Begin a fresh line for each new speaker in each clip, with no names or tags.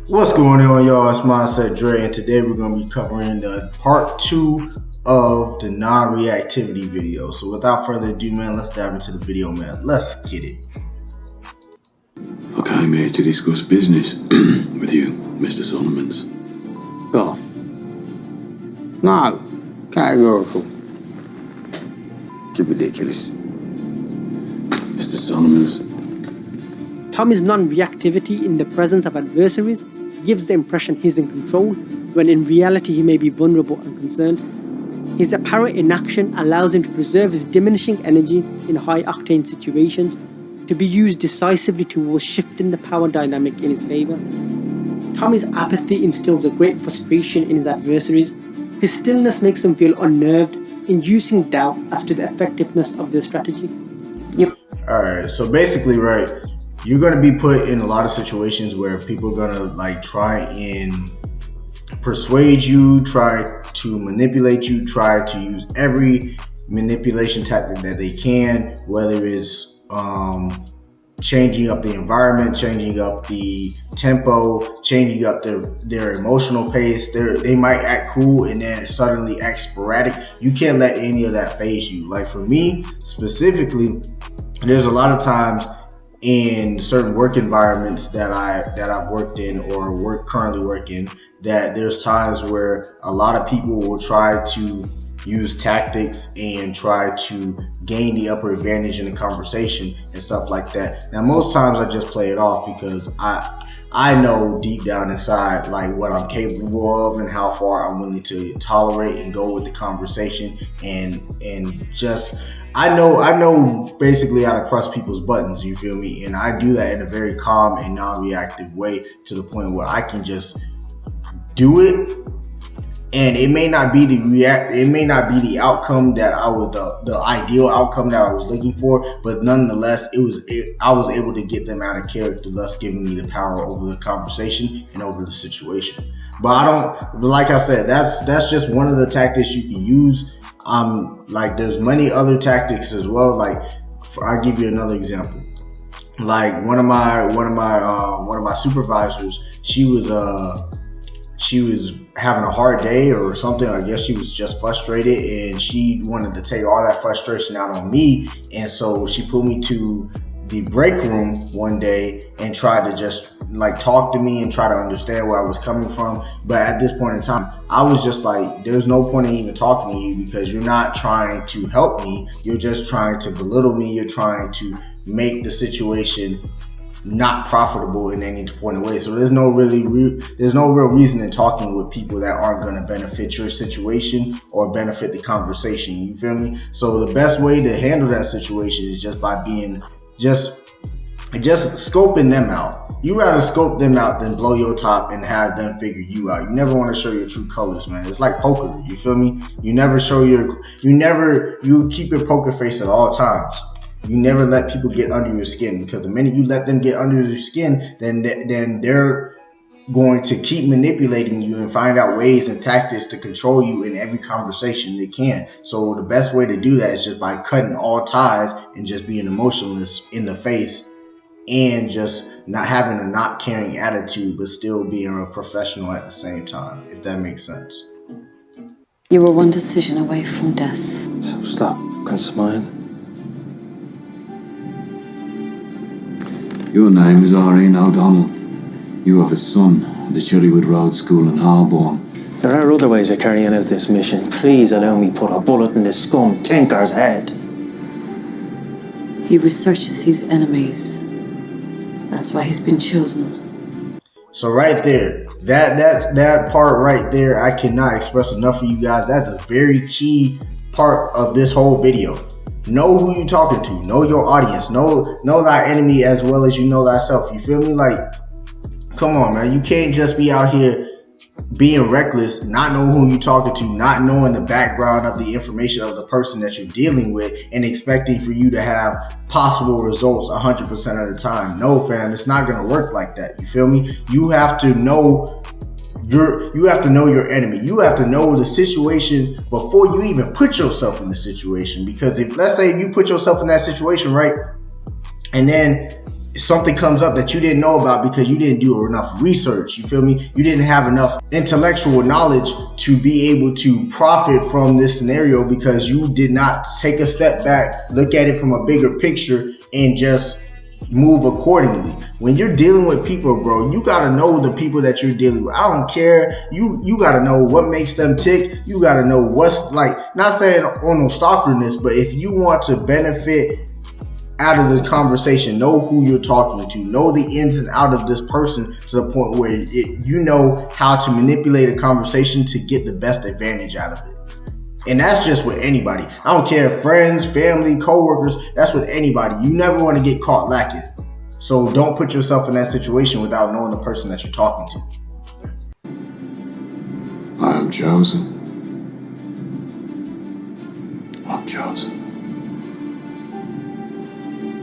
What's going on, y'all? It's Mindset Dre, and today we're going to be covering the part 2 of the non-reactivity video. So without further ado, man, let's dive into the video, man. Let's get it.
Okay, I'm here to discuss business with you, Mr. Solomons.
Golf. No, categorical. You're ridiculous.
Mr. Solomons.
Tommy's non-reactivity in the presence of adversaries gives the impression he's in control, when in reality he may be vulnerable and concerned. His apparent inaction allows him to preserve his diminishing energy in high-octane situations, to be used decisively towards shifting the power dynamic in his favour. Tommy's apathy instills a great frustration in his adversaries. His stillness makes them feel unnerved, inducing doubt as to the effectiveness of their strategy.
Alright, so basically, right, you're going to be put in a lot of situations where people are going to try and persuade you, try to manipulate you, try to use every manipulation tactic that they can, whether it's changing up the environment, changing up the tempo, changing up their emotional pace. They might act cool and then suddenly act sporadic. You can't let any of that faze you. Like for me specifically, there's a lot of times in certain work environments that I've worked in or currently work in, that there's times where a lot of people will try to use tactics and try to gain the upper advantage in the conversation and stuff like that. Now, most times I just play it off because I know deep down inside what I'm capable of and how far I'm willing to tolerate and go with the conversation, and just I know basically how to press people's buttons, you feel me? And I do that in a very calm and non-reactive way, to the point where I can just do it. And it may not be the outcome that the ideal outcome that I was looking for, but nonetheless, I was able to get them out of character, thus giving me the power over the conversation and over the situation. But like I said, that's just one of the tactics you can use. There's many other tactics as well. I'll give you another example. Like one of my supervisors, she was having a hard day or something. I guess she was just frustrated, and she wanted to take all that frustration out on me. And so she put me to the break room one day and tried to just talk to me and try to understand where I was coming from. But at this point in time, I was just like, there's no point in even talking to you, because you're not trying to help me. You're just trying to belittle me. You're trying to make the situation not profitable in any point of way. So there's no real reason in talking with people that aren't going to benefit your situation or benefit the conversation. You feel me? So the best way to handle that situation is just by being just scoping them out. You rather scope them out than blow your top and have them figure you out. You never want to show your true colors, man. It's like poker. You feel me? You keep your poker face at all times. You never let people get under your skin, because the minute you let them get under your skin, then they're going to keep manipulating you and find out ways and tactics to control you in every conversation they can. So the best way to do that is just by cutting all ties and just being emotionless in the face, and just not having a not caring attitude, but still being a professional at the same time, if that makes sense.
You were one decision away from death.
So stop and smile.
Your name is Irene O'Donnell. You have a son at the Chillywood Road School in Holborn.
There are other ways of carrying out this mission. Please allow me put a bullet in this scum tinker's head.
He researches his enemies. That's why he's been chosen.
So right there, that part right there, I cannot express enough for you guys. That's a very key part of this whole video. Know who you're talking to. Know your audience. Know thy enemy as well as you know thyself. You feel me? Come on, man. You can't just be out here being reckless, not knowing who you're talking to, not knowing the background of the information of the person that you're dealing with, and expecting for you to have possible results 100% of the time. No, fam. It's not going to work like that. You feel me? You have to know your enemy. You have to know the situation before you even put yourself in the situation. Because let's say you put yourself in that situation, right? And then something comes up that you didn't know about because you didn't do enough research. You feel me? You didn't have enough intellectual knowledge to be able to profit from this scenario because you did not take a step back, look at it from a bigger picture, and just move accordingly. When you're dealing with people, bro, you gotta know the people that you're dealing with. I don't care. You gotta know what makes them tick. You gotta know what's like, not saying on no stalkerness, but if you want to benefit out of the conversation, know who you're talking to, know the ins and out of this person to the point where you know how to manipulate a conversation to get the best advantage out of it. And that's just with anybody. I don't care, friends, family, co-workers, that's with anybody. You never want to get caught lacking. So don't put yourself in that situation without knowing the person that you're talking to.
I am chosen. I'm chosen.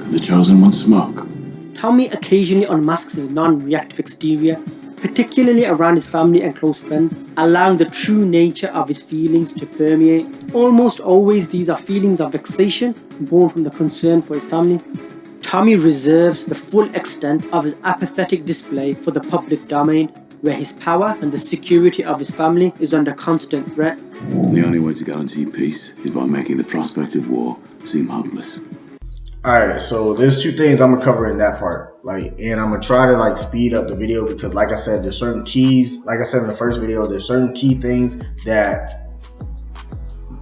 Can the chosen one smoke?
Tommy occasionally unmasks his non-reactive exterior, particularly around his family and close friends, allowing the true nature of his feelings to permeate. Almost always these are feelings of vexation born from the concern for his family. Tommy reserves the full extent of his apathetic display for the public domain, where his power and the security of his family is under constant threat.
The only way to guarantee peace is by making the prospect of war seem hopeless.
Alright, so there's two things I'm gonna cover in that part. And I'm gonna try to speed up the video because like I said, there's certain keys, like I said in the first video, there's certain key things that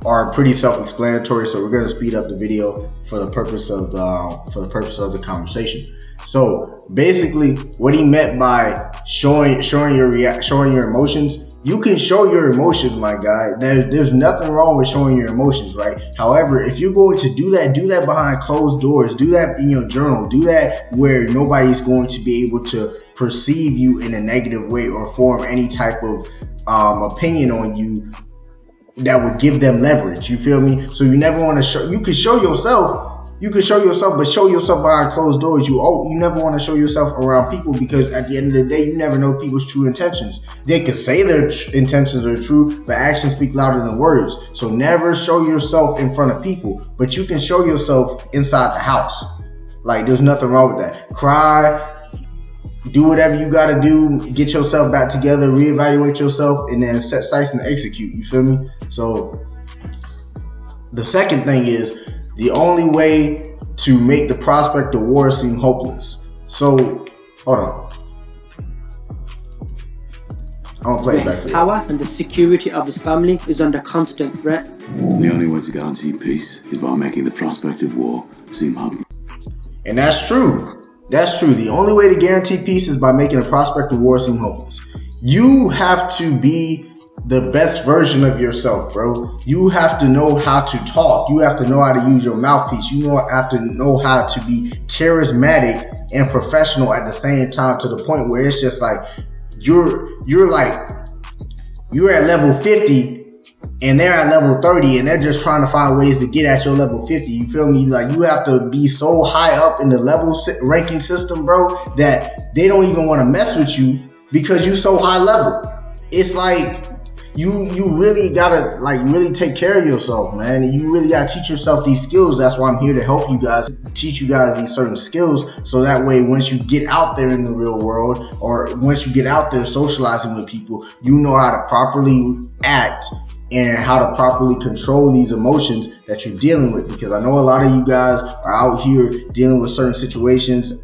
are pretty self-explanatory. So we're gonna speed up the video for the purpose of the conversation. So basically what he meant by showing your emotions. You can show your emotions, my guy. There's nothing wrong with showing your emotions, right? However, if you're going to do that behind closed doors. Do that in your journal. Do that where nobody's going to be able to perceive you in a negative way or form any type of opinion on you that would give them leverage. You feel me? So you never want to show. You can show yourself. But show yourself behind closed doors. You never want to show yourself around people because at the end of the day, you never know people's true intentions. They could say their intentions are true, but actions speak louder than words. So never show yourself in front of people, but you can show yourself inside the house. There's nothing wrong with that. Cry, do whatever you got to do, get yourself back together, reevaluate yourself, and then set sights and execute. You feel me? So the second thing is, the only way to make the prospect of war seem hopeless. So, hold on. I'm gonna play it back for you.
Power and the security of his family is under constant threat.
The only way to guarantee peace is by making the prospect of war seem hopeless.
And that's true. That's true. The only way to guarantee peace is by making the prospect of war seem hopeless. You have to be the best version of yourself, bro. You have to know how to talk. You have to know how to use your mouthpiece. You have to know how to be charismatic and professional at the same time, to the point where it's just you're at level 50 and they're at level 30 and they're just trying to find ways to get at your level 50. You feel me? You have to be so high up in the level ranking system, bro, that they don't even want to mess with you because you're so high level. It's you really gotta really take care of yourself, man. And you really gotta teach yourself these skills. That's why I'm here to help you guys, teach you guys these certain skills, so that way once you get out there in the real world, or once you get out there socializing with people, you know how to properly act and how to properly control these emotions that you're dealing with. Because I know a lot of you guys are out here dealing with certain situations,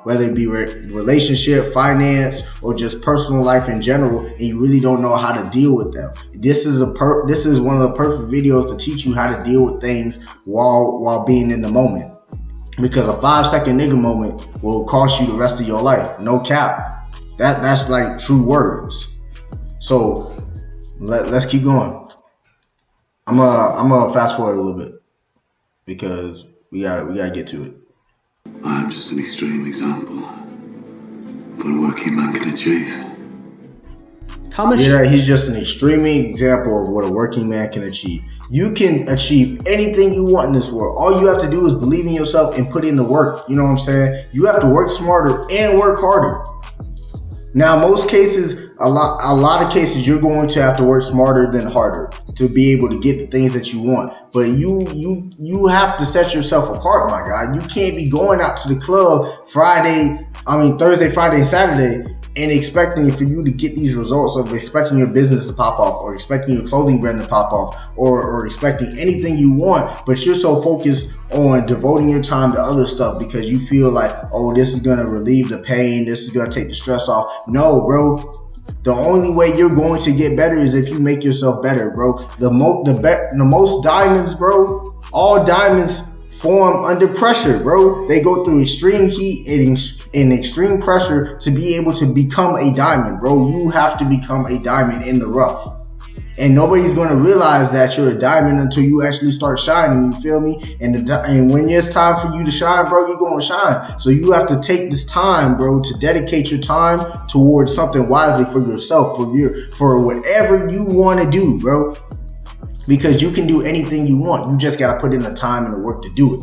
whether it be relationship, finance, or just personal life in general, and you really don't know how to deal with them. This is one of the perfect videos to teach you how to deal with things while being in the moment. Because a 5-second nigga moment will cost you the rest of your life. No cap. That's true words. So let's keep going. I'm gonna fast forward a little bit because we gotta get to it.
I am just an extreme example of what a working man can achieve.
Thomas.
Yeah, he's just an extreme example of what a working man can achieve. You can achieve anything you want in this world. All you have to do is believe in yourself and put in the work. You know what I'm saying? You have to work smarter and work harder. Now, most cases, a lot of cases, you're going to have to work smarter than harder to be able to get the things that you want. But you have to set yourself apart, my guy. You can't be going out to the club Thursday, Friday, and Saturday, and expecting for you to get these results of expecting your business to pop off, or expecting your clothing brand to pop off, or expecting anything you want, but you're so focused on devoting your time to other stuff because you feel like, oh, this is going to relieve the pain, this is going to take the stress off. No, bro. The only way you're going to get better is if you make yourself better, bro. The most diamonds, bro, all diamonds form under pressure, bro. They go through extreme heat and extreme pressure to be able to become a diamond, bro. You have to become a diamond in the rough. And nobody's going to realize that you're a diamond until you actually start shining, you feel me? And when it's time for you to shine, bro, you're going to shine. So you have to take this time, bro, to dedicate your time towards something wisely for yourself, for whatever you want to do, bro. Because you can do anything you want. You just got to put in the time and the work to do it.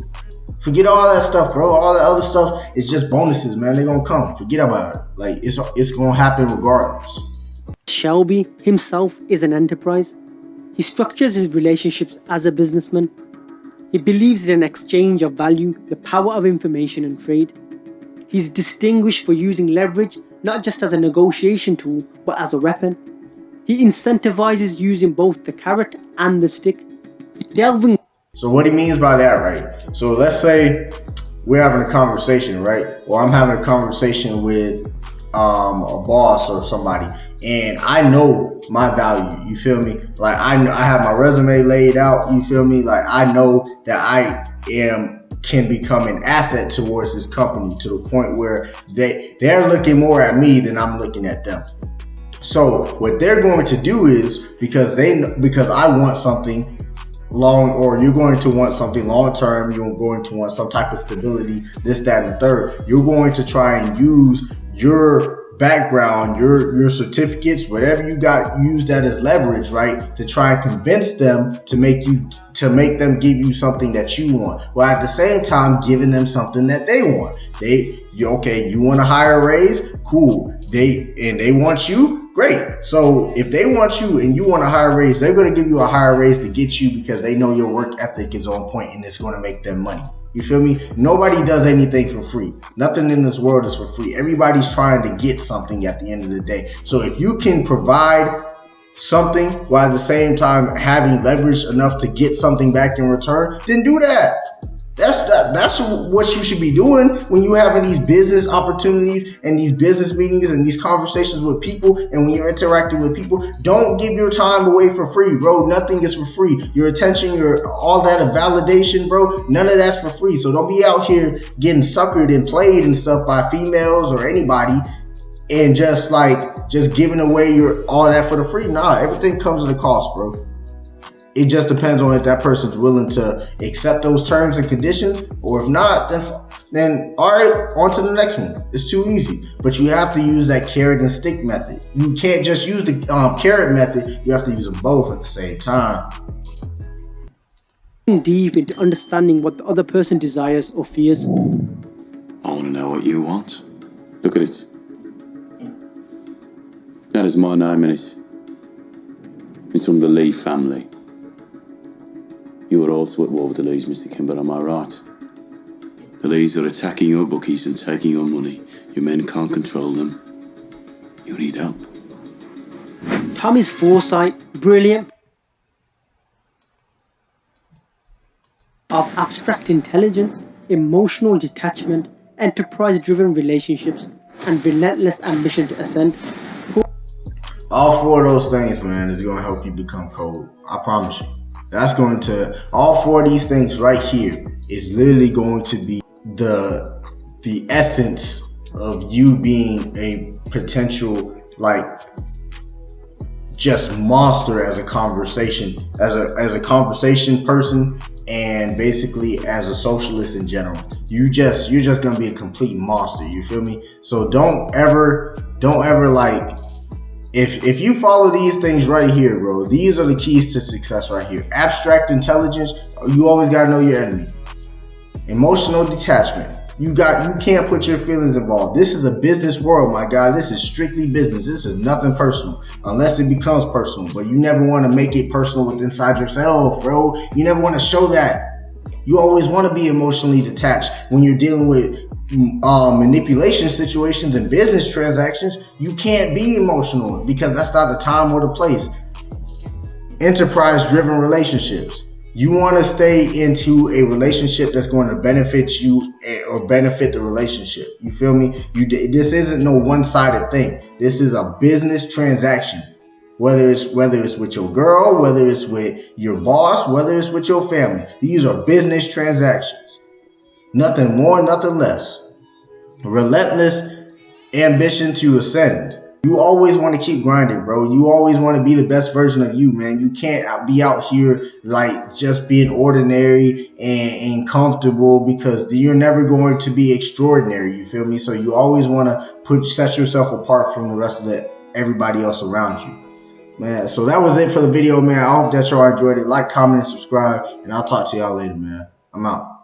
Forget all that stuff, bro. All the other stuff is just bonuses, man. They're going to come. Forget about it. Like, it's going to happen regardless.
Shelby himself is an enterprise. He structures his relationships as a businessman. He believes in an exchange of value, the power of information and trade. He's distinguished for using leverage not just as a negotiation tool, but as a weapon. He incentivizes using both the carrot and the stick. Delving.
So what he means by that, right? So let's say we're having a conversation, right? Or I'm having a conversation with a boss or somebody, and I know my value, you feel me? Like I have my resume laid out, you feel me? Like I know that I can become an asset towards this company to the point where they're looking more at me than I'm looking at them. So what they're going to do is, because I want something long, or you're going to want something long term, you're going to want some type of stability, this, that, and the third. You're going to try and use your background, your certificates, whatever you got, use that as leverage, right? To try and convince them to make them give you something that you want, while at the same time giving them something that they want. You want a higher raise? Cool. They want you? Great. So if they want you and you want a higher raise, they're going to give you a higher raise to get you because they know your work ethic is on point and it's going to make them money. You feel me? Nobody does anything for free. Nothing in this world is for free. Everybody's trying to get something at the end of the day. So if you can provide something while at the same time having leverage enough to get something back in return, then do that. That's what you should be doing when you're having these business opportunities and these business meetings and these conversations with people, and when you're interacting with people. Don't give your time away for free, bro. Nothing is for free. Your attention, all that of validation, bro, none of that's for free. So don't be out here getting suckered and played and stuff by females or anybody and just giving away all that for the free. Nah, everything comes at a cost, bro. It just depends on if that person's willing to accept those terms and conditions, or if not, then all right, on to the next one. It's too easy. But you have to use that carrot and stick method. You can't just use the carrot method. You have to use them both at the same time.
Deep into understanding what the other person desires or fears.
I want to know what you want. Look at it. That is my name in it. It's from the Lee family. You are also at war with the Lees, Mr. Kimball, am I right? The Lees are attacking your bookies and taking your money. Your men can't control them. You need help.
Tommy's foresight, brilliant, of abstract intelligence, emotional detachment, enterprise-driven relationships, and relentless ambition to ascend.
All four of those things, man, is going to help you become cold. I promise you. All four of these things right here is literally going to be the essence of you being a potential, just monster as a conversation, as a conversation person, and basically as a socialist in general. You're just going to be a complete monster. You feel me? So don't ever If you follow these things right here, bro, these are the keys to success right here. Abstract intelligence, you always got to know your enemy. Emotional detachment, You can't put your feelings involved. This is a business world, my guy. This is strictly business. This is nothing personal, unless it becomes personal. But you never want to make it personal with inside yourself, bro. You never want to show that. You always want to be emotionally detached when you're dealing with manipulation situations and business transactions. You can't be emotional because that's not the time or the place. Enterprise-driven relationships. You want to stay into a relationship that's going to benefit you or benefit the relationship. You feel me? This isn't no one-sided thing. This is a business transaction. Whether it's with your girl, whether it's with your boss, whether it's with your family. These are business transactions. Nothing more, nothing less. Relentless ambition to ascend. You always want to keep grinding, bro. You always want to be the best version of you, man. You can't be out here like just being ordinary and comfortable, because you're never going to be extraordinary. You feel me? So you always want to set yourself apart from the rest of everybody else around you, man. So that was it for the video, man. I hope that y'all enjoyed it. Like, comment, and subscribe, and I'll talk to y'all later, man. I'm out.